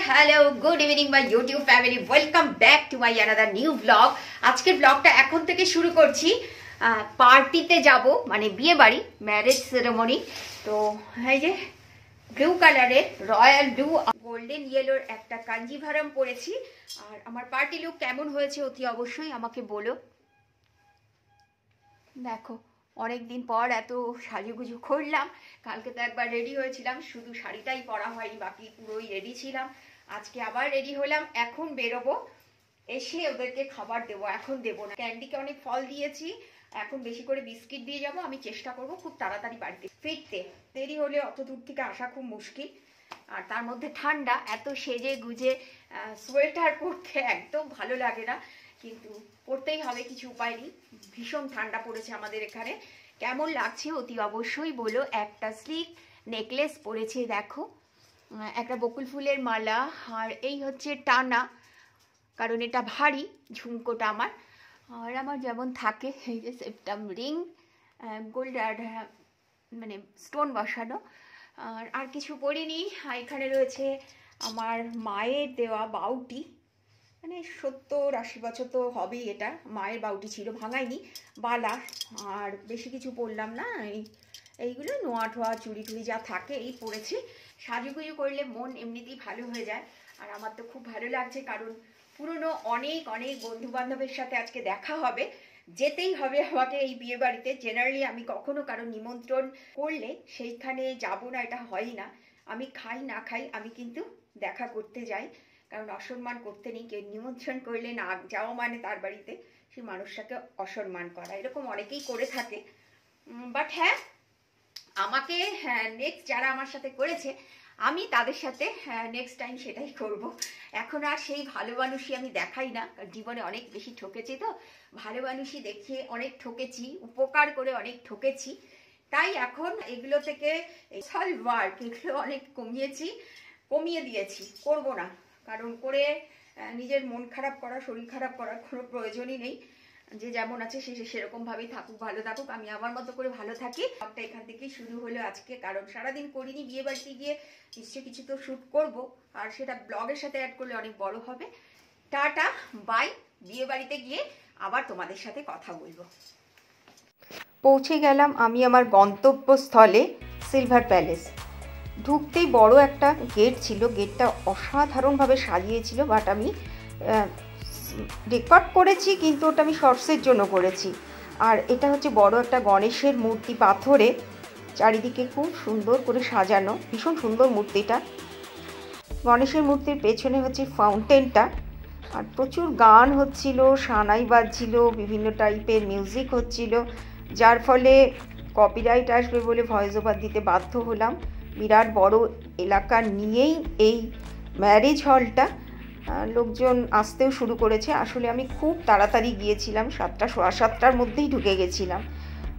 Hello good evening my YouTube family welcome back to my another new blog. আজকের ব্লগটা এখন থেকে শুরু করছি। পার্টিতে যাব, মানে বিয়ে বাড়ি, ম্যারেজ সেরেমনি। তো এই যে ব্লু কালারের রয়্যাল ব্লু গোল্ডেন ইয়েলোর একটা কাঞ্জিভারাম পরেছি। আর আমার পার্টি লুক কেমন হয়েছে অতি অবশ্যই আমাকে বলো। দেখো অনেকদিন পর এত সাজুগুজু করলাম। কালকে তো একবার রেডি হয়েছিলাম, শুধু শাড়িটাই পরা হয়নি, বাকি পুরোই রেডি ছিলাম। আজকে আবার রেডি হলাম, এখন বেরোবো, এসে ওদেরকে খাবার দেবো। এখন দেবো না, ক্যান্ডিকে অনেক ফল দিয়েছি, এখন বেশি করে বিস্কিট দিয়ে যাব। আমি চেষ্টা করব খুব তাড়াতাড়ি বাড়িতে ফিরতে, দেরি হলে অত দূর থেকে আসা খুব মুশকিল। আর তার মধ্যে ঠান্ডা, এত সেজে গুজে সোয়েটার পরতে একদম ভালো লাগে না, কিন্তু পড়তেই হবে, কিছু উপায় নেই। ভীষণ ঠান্ডা পড়েছে আমাদের এখানে। কেমন লাগছে অতি অবশ্যই বলো। একটা স্লিক নেকলেস পরেছে, দেখো একটা বকুল ফুলের মালা, আর এই হচ্ছে টানা, কারণ এটা ভারী ঝুমকোটা আমার। আর আমার যেমন থাকে এই যে সেপ্টাম রিং, গোল্ড আর মানে স্টোন বসানো। আর কিছু পরিনি। এখানে রয়েছে আমার মায়ের দেওয়া বাউটি, মানে 70-80 বছর তো হবেই, এটা মায়ের বাউটি ছিল, ভাঙাইনি, বালা। আর বেশি কিছু পরলাম না, এইগুলো নোয়া ঠোয়া চুড়ি টুড়ি যা থাকে এই পরেছি। সাজুগুজু করলে মন এমনিতেই ভালো হয়ে যায়। আর আমার তো খুব ভালো লাগছে, কারণ পুরনো অনেক অনেক বন্ধু বান্ধবের সাথে আজকে দেখা হবে, যেতেই হবে আমাকে এই বিয়ে বাড়িতে। জেনারেলি আমি কখনো কারো নিমন্ত্রণ করলে সেইখানে যাব না, এটা হয় না। আমি খাই না খাই, আমি কিন্তু দেখা করতে যাই, কারণ অসম্মান করতে নেই। কেউ নিমন্ত্রণ করলে না যাওয়া মানে তার বাড়িতে সেই মানুষটাকে অসম্মান করা, এরকম অনেকেই করে থাকে। বাট হ্যাঁ, আমাকে নেক্সট যারা আমার সাথে করেছে, আমি তাদের সাথে নেক্সট টাইম সেটাই করব। এখন আর সেই ভালো মানুষই আমি দেখাই না, জীবনে অনেক বেশি ঠকেছি, তো ভালো মানুষই দেখিয়ে অনেক ঠকেছি, উপকার করে অনেক ঠকেছি। তাই এখন এগুলো থেকে সলভ ওয়ার্ক এগুলো অনেক কমিয়ে দিয়েছি, করব না। কারণ করে নিজের মন খারাপ করা, শরীর খারাপ করার কোনো প্রয়োজনই নেই। যে যেমন আছে সে সেরকমভাবেই থাকুক, ভালো থাকুক, আমি আমার মতো করে ভালো থাকি। ব্লগটা এখান থেকেই শুরু হলো আজকে, কারণ সারাদিন করিনি। বিয়ে বাড়িতে গিয়ে নিশ্চয়ই কিছু তো শ্যুট করব, আর সেটা ব্লগের সাথে অ্যাড করলে অনেক বড় হবে। টাটা বাই, বিয়ে বাড়িতে গিয়ে আবার তোমাদের সাথে কথা বলবো। পৌঁছে গেলাম আমি আমার গন্তব্যস্থলে, সিলভার প্যালেস। ঢুকতেই বড় একটা গেট ছিল, গেটটা অসাধারণভাবে সাজিয়েছিল, বাট আমি রেকর্ড করেছি, কিন্তু ওটা আমি শর্টসের জন্য করেছি। আর এটা হচ্ছে বড় একটা গণেশের মূর্তি, পাথরে, চারিদিকে খুব সুন্দর করে সাজানো, ভীষণ সুন্দর মূর্তিটা। গণেশের মূর্তির পেছনে হচ্ছে ফাউন্টেনটা, আর প্রচুর গান হচ্ছিল, সানাই বাজছিল, বিভিন্ন টাইপের মিউজিক হচ্ছিল, যার ফলে কপিরাইট আসবে বলে ভয়েস ওভার দিতে বাধ্য হলাম। বিরাট বড় এলাকা নিয়েই এই ম্যারেজ হলটা, লোকজন আসতেও শুরু করেছে। আসলে আমি খুব তাড়াতাড়ি গিয়েছিলাম, 7টা, 7:15টার মধ্যেই ঢুকে গেছিলাম।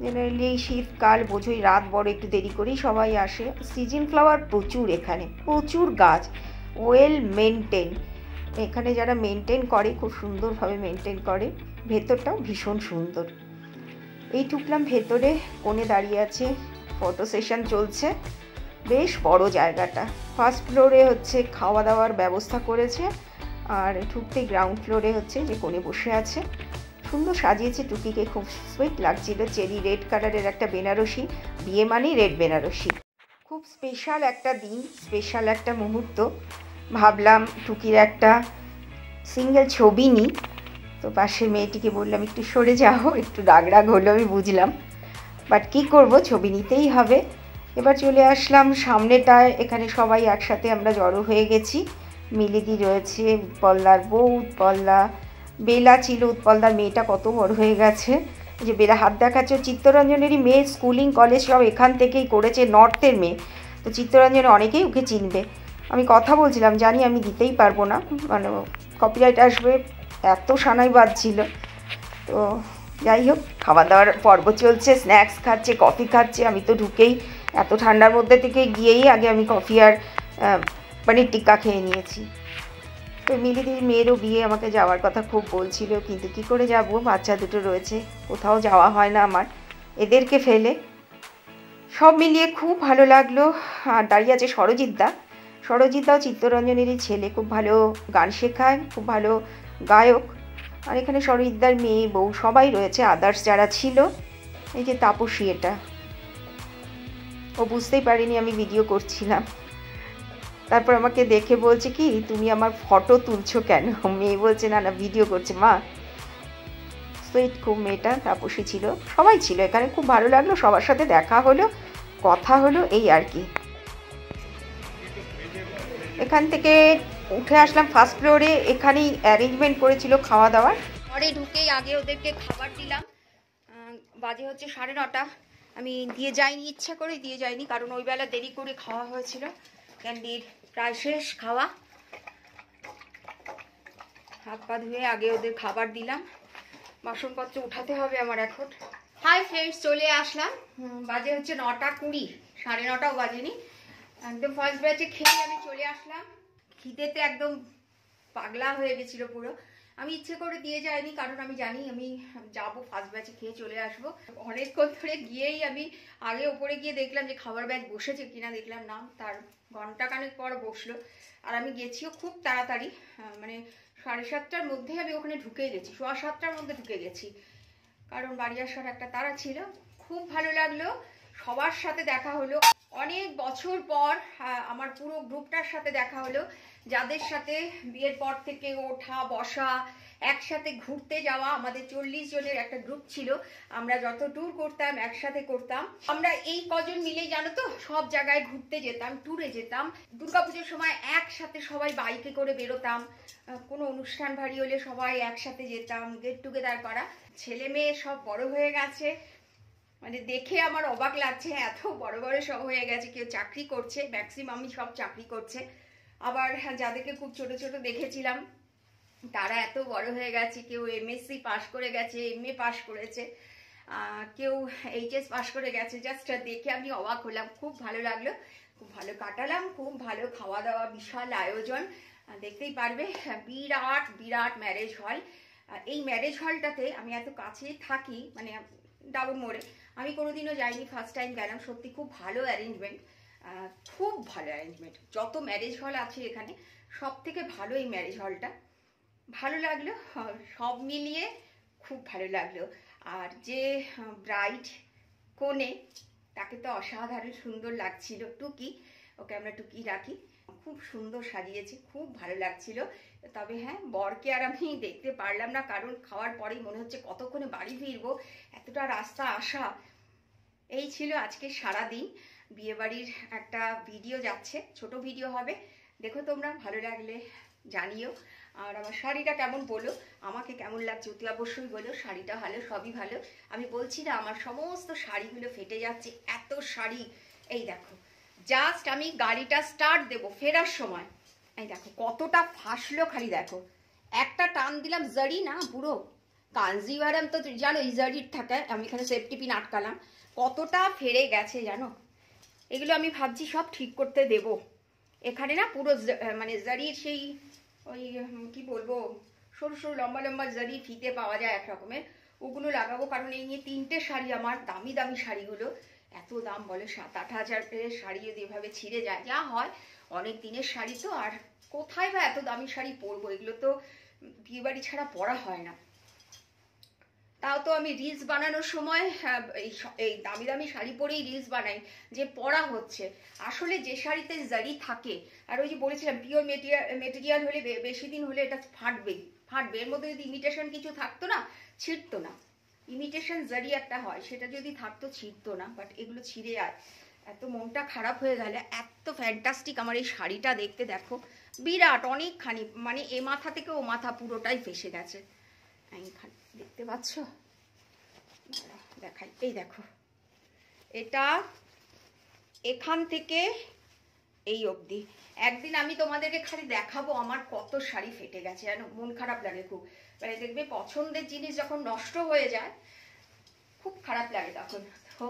জেনারেলি এই শীতকাল বোঝোই, রাত বড় একটু দেরি করেই সবাই আসে। সিজন ফ্লাওয়ার প্রচুর, এখানে প্রচুর গাছ, ওয়েল মেনটেন। এখানে যারা মেনটেন করে খুব সুন্দরভাবে মেনটেন করে। ভেতরটাও ভীষণ সুন্দর। এই ঢুকলাম ভেতরে, কোণে দাঁড়িয়ে আছে, ফটো সেশন চলছে। বেশ বড় জায়গাটা। ফার্স্ট ফ্লোরে হচ্ছে খাওয়া দাওয়ার ব্যবস্থা করেছে, আর ঢুকতে গ্রাউন্ড ফ্লোরে হচ্ছে যে কোণে বসে আছে। সুন্দর সাজিয়েছে, টুকিকে খুব সুইট লাগছিল। চেরি রেড কালারের একটা বেনারসি, বিয়ে মানেই রেড বেনারসি। খুব স্পেশাল একটা দিন, স্পেশাল একটা মুহূর্ত। ভাবলাম টুকির একটা সিঙ্গেল ছবি নিই, তো পাশের মেয়েটিকে বললাম একটু সরে যাও, একটু রাগ হলো আমি বুঝলাম, বাট কী করব, ছবি নিতেই হবে। এবার চলে আসলাম সামনেটায়, এখানে সবাই একসাথে আমরা জড়ো হয়ে গেছি। মিলিদি রয়েছে, উৎপলদার বউ, উৎপলদা, বেলা ছিল, উৎপলদার মেয়েটা কত বড় হয়ে গেছে, যে বেলা হাত দেখাচ্ছে, চিত্তরঞ্জনেরই মেয়ে, স্কুলিং কলেজ সব এখান থেকেই করেছে, নর্থের মেয়ে, তো চিত্তরঞ্জনে অনেকেই ওকে চিনবে। আমি কথা বলছিলাম, জানি আমি দিতেই পারবো না, মানে কপিরাইট আসবে, এত সানাই বাজছিল। তো যাই হোক, খাওয়া দাওয়ার পর্ব চলছে, স্ন্যাক্স খাচ্ছে, কফি খাচ্ছে। আমি তো ঢুকেই এত ঠান্ডার মধ্যে থেকে গিয়েই আগে আমি কফি আর পনির টিক্কা খেয়ে নিয়েছি। তো মিলিদির মেয়েরও বিয়ে, আমাকে যাওয়ার কথা খুব বলছিল, কিন্তু কি করে যাব, বাচ্চা দুটো রয়েছে, কোথাও যাওয়া হয় না আমার এদেরকে ফেলে। সব মিলিয়ে খুব ভালো লাগলো। আর দাঁড়িয়ে আছে সরজিৎদা, সরজিৎদাও চিত্তরঞ্জনেরই ছেলে, খুব ভালো গান শেখায়, খুব ভালো গায়ক। আর এখানে সরজিৎদার মেয়ে বউ সবাই রয়েছে, আদার্স যারা ছিল। এই যে তাপসী, এটা ও বুঝতেই পারিনি আমি ভিডিও করছিলাম। তারপর আমাকে দেখে বলছে কি, তুমি আমার ফটো তুলছো কেন? মেয়ে বলছে না না ভিডিও করছে মা। সুইট খুব মেয়েটা, তাপসী ছিল, সবাই ছিল এখানে। খুব ভালো লাগলো, সবার সাথে দেখা হলো, কথা হলো, এই আর কি। এখান থেকে উঠে আসলাম ফার্স্ট ফ্লোরে। এখানেই অ্যারেঞ্জমেন্ট করেছিল খাওয়া দাওয়ার। ঘরে ঢুকেই আগে ওদেরকে খাবার দিলাম। বাজে হচ্ছে 9:30। আমি দিয়ে যাইনি, ইচ্ছা করে দিয়ে যাইনি, কারণ ওই বেলা দেরি করে খাওয়া হয়েছিল। ক্যান্ডির প্রায় শেষ খাওয়া। হাত পা ধুয়ে আগে ওদের খাবার দিলাম। বাসনপত্র উঠাতে হবে আমার এখন। হাই ফ্রেন্ডস, চলে আসলাম। বাজে হচ্ছে 9:20, 9:30ও বাজেনি। একদম ফার্স্ট ব্যাচে খেয়ে আমি চলে আসলাম। খিদেতে একদম পাগলা হয়ে গেছিল পুরো। আমি ইচ্ছে করে দিয়ে যাইনি, কারণ আমি জানি আমি যাবো ফার্স্ট ব্যাচে খেয়ে চলে আসবো। অনেকক্ষণ ধরে গিয়েই আমি আগে ওপরে গিয়ে দেখলাম যে খাবার ব্যাচ বসেছে কিনা, দেখলাম না, তার ঘন্টাখানেক পর বসলো। আর আমি গেছিও খুব তাড়াতাড়ি, মানে 7:30টার মধ্যে আমি ওখানে ঢুকে গেছি, 7:15টার মধ্যে ঢুকে গেছি, কারণ বাড়ি আসার একটা তাড়া ছিল। খুব ভালো লাগলো, সবার সাথে দেখা হলো। অনেক বছর পর আমার পুরো গ্রুপটার সাথে দেখা হলো, যাদের সাথে বিয়ের পর থেকে ওঠা বসা, একসাথে ঘুরতে যাওয়া। আমাদের 40 জনের একটা গ্রুপ ছিল, আমরা যত ট্যুর করতাম একসাথে করতাম। আমরা এই কজন মিলেই জানো তো সব জায়গায় ঘুরতে যেতাম, ট্যুরে যেতাম। দুর্গাপুজোর সময় একসাথে সবাই বাইকে করে বেরোতাম, কোনো অনুষ্ঠান ভারী হলে সবাই একসাথে যেতাম, গেট টুগেদার করা। ছেলে মেয়ে সব বড় হয়ে গেছে, মানে দেখে আমার অবাক লাগছে, এত বড় বড় সব হয়ে গেছে। কেউ চাকরি করছে, ম্যাক্সিমামই সব চাকরি করছে। আবার যাদেরকে খুব ছোট ছোট দেখেছিলাম তারা এত বড় হয়ে গেছে। কেউ এমএসসি পাশ করে গেছে, এমএ পাশ করেছে, কেউ এইচএস পাশ করে গেছে। জাস্ট দেখে আমি অবাক হলাম, খুব ভালো লাগলো, খুব ভালো কাটালাম, খুব ভালো খাওয়া দাওয়া, বিশাল আয়োজন। দেখতেই পারবে, বিরাট বিরাট ম্যারেজ হল। এই ম্যারেজ হলটাতে আমি এত কাছে থাকি, মানে ডাবর মোড়ে, আমি কোনোদিনও যাইনি, ফার্স্ট টাইম গেলাম। সত্যি খুব ভালো অ্যারেঞ্জমেন্ট, খুব ভালো অ্যারেঞ্জমেন্ট। যত ম্যারেজ হল আছে এখানে সব থেকে ভালো এই ম্যারেজ হলটা। ভালো লাগলো, সব মিলিয়ে খুব ভালো লাগলো। আর যে ব্রাইড কনে, তাকে তো অসাধারণ সুন্দর লাগছিল। টুকি, ওকে আমরা টুকি রাখি, খুব সুন্দর সাজিয়েছে, খুব ভালো লাগছিল। তবে হ্যাঁ, বরকে আর আমি দেখতে পারলাম না, কারণ খাওয়ার পরেই মনে হচ্ছে কতক্ষণে বাড়ি ফিরবো, এতটা রাস্তা আসা। এই ছিল আজকে সারা দিন। বিয়েবাড়ির একটা ভিডিও যাচ্ছে, ছোট ভিডিও হবে, দেখো তোমরা, ভালো লাগলে জানিও। আর আমার শাড়িটা কেমন বলো, আমাকে কেমন লাগছে অতি অবশ্যই বলো। শাড়িটা ভালো, সবই ভালো। আমি বলছি না, আমার সমস্ত শাড়িগুলো ফেটে যাচ্ছে, এত শাড়ি। এই দেখো, জাস্ট আমি গাড়িটা স্টার্ট দেবো ফেরার সময়, এই দেখো কতটা ফাঁসলো, খালি দেখো। একটা টান দিলাম, জারি না পুরো কাঞ্জিভারাম তো জানো এই জারির থাকে, আমি এখানে সেফটি পিন আটকালাম, কতটা ফেরে গেছে জানো। এগুলো আমি ভাবছি সব ঠিক করতে দেব। এখানে না পুরো মানে জারির সেই ওই কি বলবো, সরু সরু লম্বা লম্বা জারির ফিতে পাওয়া যায় এক রকমের, ওগুলো লাগাবো। কারণ এই নিয়ে 3টে শাড়ি আমার, দামি দামি শাড়িগুলো, এত দাম বলে, 7-8 হাজারের শাড়ি যদি এভাবে ছিঁড়ে যায়, যা হয় অনেক দিনের শাড়ি তো, আর কোথায় বা এত দামি শাড়ি পরবো, এগুলো তো বিয়েবাড়ি ছাড়া পরা হয় না। তাও তো আমি রিলস বানানোর সময় এই দামি দামি শাড়ি পরেই রিলস বানাই, যে পরা হচ্ছে। আসলে যে শাড়িতে জারি থাকে, আর ওই যে বলেছিলাম পিওর মেটেরিয়াল হলে বেশি দিন হলে এটা ফাটবেই, ফাটবে। এর মধ্যে যদি ইমিটেশন কিছু থাকতো না, ছিঁড়তো না। ইমিটেশন জারি একটা হয়, সেটা যদি থাকতো ছিঁড়তো না, বাট এগুলো ছিঁড়ে যায়। এত মনটা খারাপ হয়ে গেলে। এত ফ্যান্টাস্টিক আমার এই শাড়িটা দেখতে, দেখো বিরাট অনেকখানি, মানে এ মাথা থেকে ও মাথা পুরোটাই ফেসে গেছে। এইখানে দেখতে পাচ্ছ, দেখাই, এই দেখো, এটা এখান থেকে এই অবধি। একদিন আমি তোমাদেরকে খালি দেখাবো আমার কত শাড়ি ফেটে গেছে, জানো, মন খারাপ লাগে খুব। মানে দেখবে পছন্দের জিনিস যখন নষ্ট হয়ে যায় খুব খারাপ লাগে তখন। তো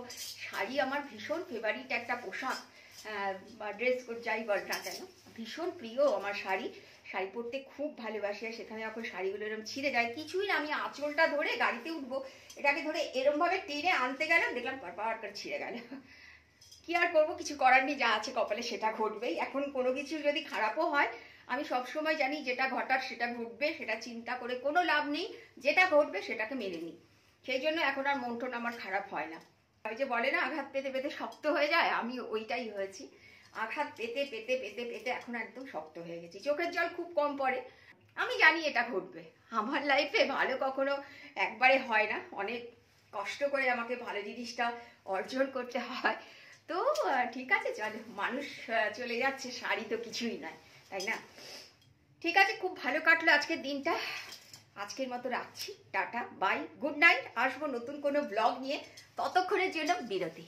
শাড়ি আমার ভীষণ ফেভারিট একটা পোশাক বা ড্রেস, যাই বল না কেন, ভীষণ প্রিয় আমার শাড়ি। শাড়ি পরতে খুব ভালোবাসি। আর সেখানে যখন শাড়িগুলো এরকম ছিঁড়ে যায়, কিছুই না, আমি আঁচলটা ধরে গাড়িতে উঠবো, এটাকে ধরে এরমভাবে টেনে আনতে গেলাম, দেখলাম পার করে ছিঁড়ে গেল। কি আর করবো, কিছু করার নেই, যা আছে কপালে সেটা ঘটবেই। এখন কোনো কিছু যদি খারাপও হয়, আমি সবসময় জানি যেটা ঘটার সেটা ঘটবে, সেটা চিন্তা করে কোনো লাভ নেই, যেটা ঘটবে সেটাকে মেনে নিই। সেই জন্য এখন আর মন টন আমার খারাপ হয় না। ওই যে বলে না, আঘাত পেতে পেতে শক্ত হয়ে যায়, আমি ওইটাই হয়েছি। আঘাত পেতে পেতে পেতে পেতে এখন একদম শক্ত হয়ে গেছি, চোখের জল খুব কম পড়ে। আমি জানি এটা ঘটবে, আমার লাইফে ভালো কখনো একবারে হয় না, অনেক কষ্ট করে আমাকে ভালো জিনিসটা অর্জন করতে হয়। তো ঠিক আছে, চলো, মানুষ চলে যাচ্ছে, শাড়ি তো কিছুই নয়, তাই না? ঠিক আছে, খুব ভালো কাটলো আজকের দিনটা। আজকের মতো রাখছি, টাটা, বাই, গুড নাইট। আসবো নতুন কোনো ব্লগ নিয়ে, ততক্ষণের জন্য বিরতি।